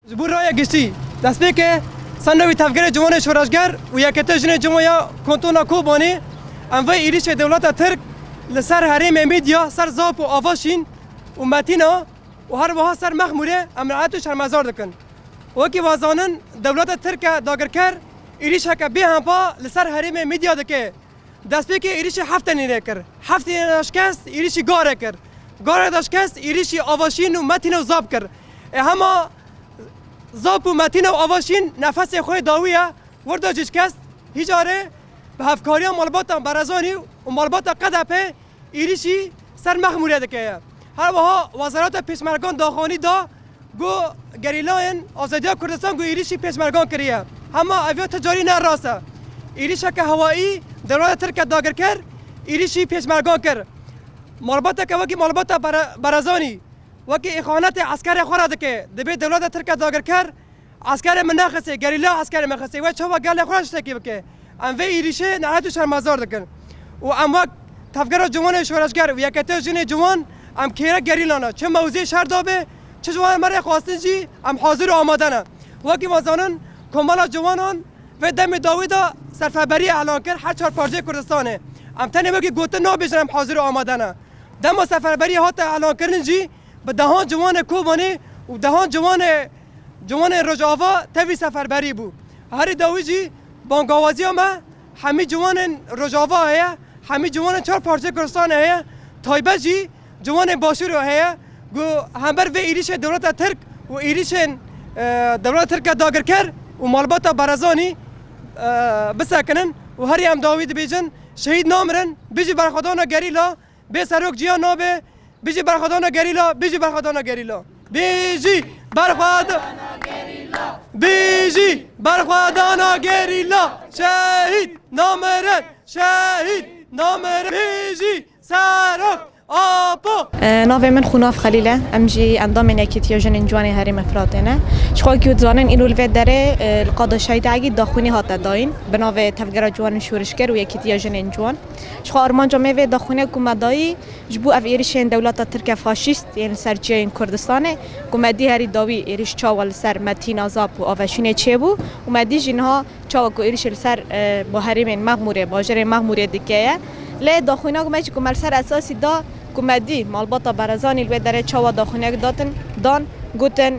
جبور رای گشتی دست به که سنوی تفکر جوان شورشگر و یکته جن جمعیا کنتونا کوبانی ام وی ایریش دولت ترک لسر حریم میدیا سر زاپ و آواشین و متینا و هر وها سر مخموره امرأت شرمزار دکن وکی وازانن دولت ترک داگر کر ایریش که به هم پا لسر حریم میدیا دکه دست به که ایریش هفته نیره کر هفته نشکست ایریش گاره کر گاره داشکست ایریش آواشین و متینا و زاب کر اما زاپ و متین و آواشین نفس خوی داویه وردا جشکست هیچاره به هفکاری مالباتا برزانی و مالباتا قدپه ایریشی سر مخموریه دکه هر وها وزارت پیشمرگان داخانی دا گو گریلاین آزادی کردستان گو ایریشی پیشمرگان کریه اما اویا تجاری نه راسته ایریشه که هوایی دولت ترک داگر کر ایریشی پیشمرگان کر مالباتا که وکی مالباتا برزانی وکی اخوانت عسکر خورا دکه دبی دولت ترک داگر کر عسکر مناخسه گریلا عسکر مناخسه و چوا گله خورش تکی بکه ام وی ایریشه نهایت شرمزار دکن و ام وقت تفکر جوان شورشگر و یکته جن جوان ام کیره گریلانا چه موضوع شهر دابه چه جوان مره خواستن جی ام حاضر و آماده نه وکی وازانن کمالا جوانان و دم داویدا سرفبری اعلان کرد هر چهار پارچه کردستانه ام تنه وکی گوته نابجرم حاضر و آماده نه دم سرفبری هات اعلان کردن جی به دهان جوان کوبانی و دهان جوان رجاوا توی سفربری بود هر داویجی بانگاوازی ما همه جوان رجاوا هیا همه جوان چهار پارچه کردستان هیا تایبه جی جوان باشور هیا گو همبر و ایریش دولت ترک و ایریش دولت ترک داگر کر و مالباتا برزانی بسکنن و هر هم داوید بیجن شهید نامرن بیجی برخدانا گریلا به سروک جیان نابه بیجی برخدانا گریلا بیجی برخدانا گریلا بیجی برخدانا گریلا شهید نامرن بیجی سروک آپو ناوی من خناف خلیله امجی اندام نکیتیا جن جوانی هریم افراتنه شخوا کیو زانن اینو الوید داره القاده شهید عگی داخونی هات داین بناوی تفکر جوان شورشگر و یکیتیا جن جوان شخوا آرمان جامعه داخونی کومدایی جبو اف ایریشن دولت ترک فاشیست یعنی سرچین کردستانه کومدی هری داوی ایریش چاول سر متین آزاب و آوشین چه بو و مدی جنها چاو کو ایریش سر با هریم مغموره باجر مغموره دکیه لی داخونا کومچ کومل سر اساسی دا کومدی مالباتا برزانی الوی داره چاوا داخونیک دان گوتن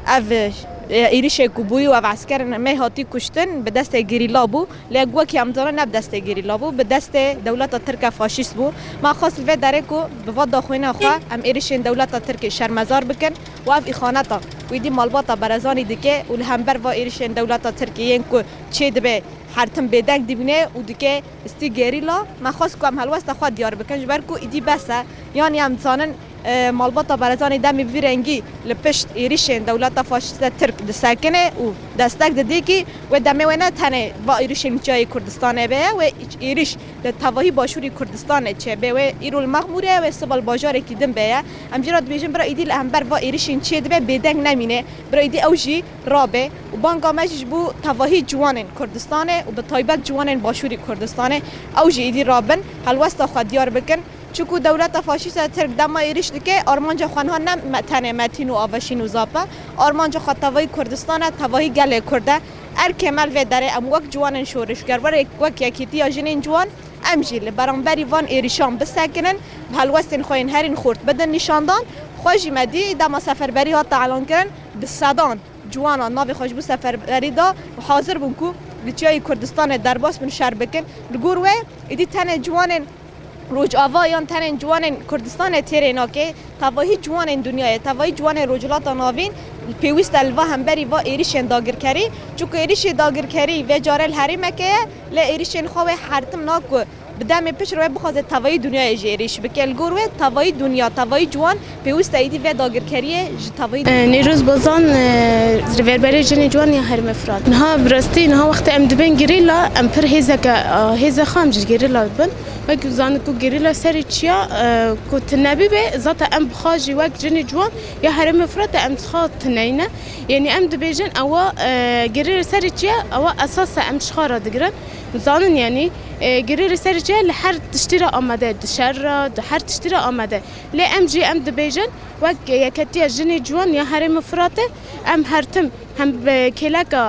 او ایریش کوبوی و عسکر می هاتی کشتن به دست گریلا بو لگو کی امزان نه به دست گریلا بو به دست دولت ترک فاشیست بو ما خاص الوی داره کو به وا داخونا خو ام ایریش دولت ترک شرمزار بکن و اف اخانتا ویدی مالباتا برزانی دکه ول همبر و ایریش دولت ترکیه کو چه دبه حرتم بدنگ دیبنه و دیگه استی گریلا ما خواست کم هلوست خود دیار بکنج برکو ایدی بسه یعنی امثالن مالباتا برزانی دمی بیرنگی لپشت ایریشن دولت فاشیست ترک دسکنه و دستک ددیکی و دمی و نه تنه با ایریشن جای کردستانه به و ایریش لطوایی باشوری کردستانه چه به و ایرول مغموره و سبال باجار کی دم به امجرات بیشتر برای ایدی لهمبر با ایریشن چه دبه بدنگ نمینه برای ایدی اوجی رابه و بانگا مجش بو توایی جوانن کردستانه و به تایبت جوانن باشوری کردستانه اوجی ایدی رابن هلوست خود دیار بکن چکو دولت فاشیست ترک دم ایریش دکه آرمانجا خانها نم تنه متین و آوشین و زاپا آرمانجا خود توایی کردستانه توایی گله کرده ار کمال و داره ام وک جوانن شورشگر ور وک یکیتی جنین جوان امجیل برانبری وان ایریشان بسکنن هلوستن خوین هرین خورد بدن نشاندان خوشی مدی دم سفربری ها تعلن کردن به صدان جوانا ناوی خوش بو سفربری دا و حاضر بونکو لچای کردستان درباس من شهر بکن لگوروه ایدی تن جوانن روج آوایان تن جوان کردستان تیرینا که توایی جوان دنیای توایی جوان رجلات ناوین پیوست الوا هم بری و ایریشن داگر کری چون ایریش داگر کری و جارل حریمه که ل ایریشن خواه حرتم ناکو بدم پیش روی بخواد توایی دنیای جیریش بکل گروه توایی دنیا توایی جوان پیوست ایدی و داگر کریه توایی نیروز بازان رفربری جن جوان یا هرم افراد نها براستی نها وقت ام دبن گریلا ام پر هیزا خام گریلا بن وقت زان کو گریلا سری چیا کو تنبی به ذات ام بخاجی وقت جن جوان یا هرم افراد ام خاط تنینه یعنی ام دبیجن او گریلا سری چیا او اساس ام شخارا دگرن زانن یعنی گری سر چه لحر تشتري آمده دشر هر تشتري آمده لی ام جی ام دبیجن وقت یکتی جنی جوان یا هرم فراته ام هرتم هم کلاکا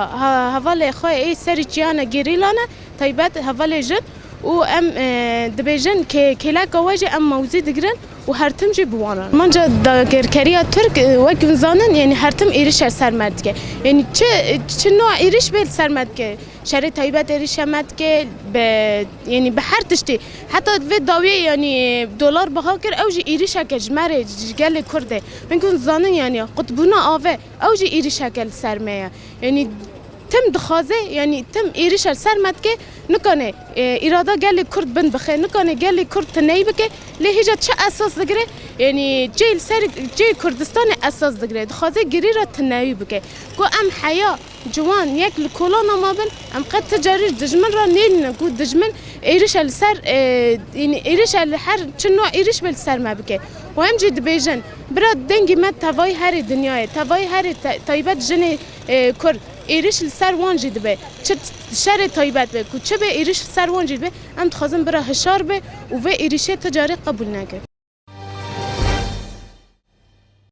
حواله خواه ای سر چیانه گری لانه تایبت حواله جن و ام دبیجن که کلاکا واجه ام موزی دگرن و هرتم جی بوانن من جا داگرکریا ترک وقت زانن یعنی هرتم ایرش سرمد که یعنی چه نوع ایرش بیل سرمد که شهر تایبت ایرش مد که به یعنی به هر تشتی حتی و داوی یعنی دلار بها کر اوج ایرش که جمره گل کرده منکن زانن یعنی قطبنا آوه اوج ایرش کل سرمایه یعنی تم دخوازه یعنی تم ایرش سرمد که نکنه اراده گل کرد بند بخیر نکنه گل کرد تنهی بکه لهجه چه اساس دگره یعنی جیل سر جی کردستان اساس دگره دخوازه گری را تنهی بکه کو ام حیا جوان یک لکولانا ما بن ام قد تجاری دجمن را نیل نگو دجمن ایرش سر یعنی ایرش هر چه نوع ایرش بل سر ما بکه و هم جد بیجن برا دنگی مد توای هر دنیای توای هر تایبت جن کرد ایرش سر وانجی دبه چه شر تایبت به کو چه به ایرش سر وانجی به ام تخازم برا هشار به و ایرش تجاری قبول نکرد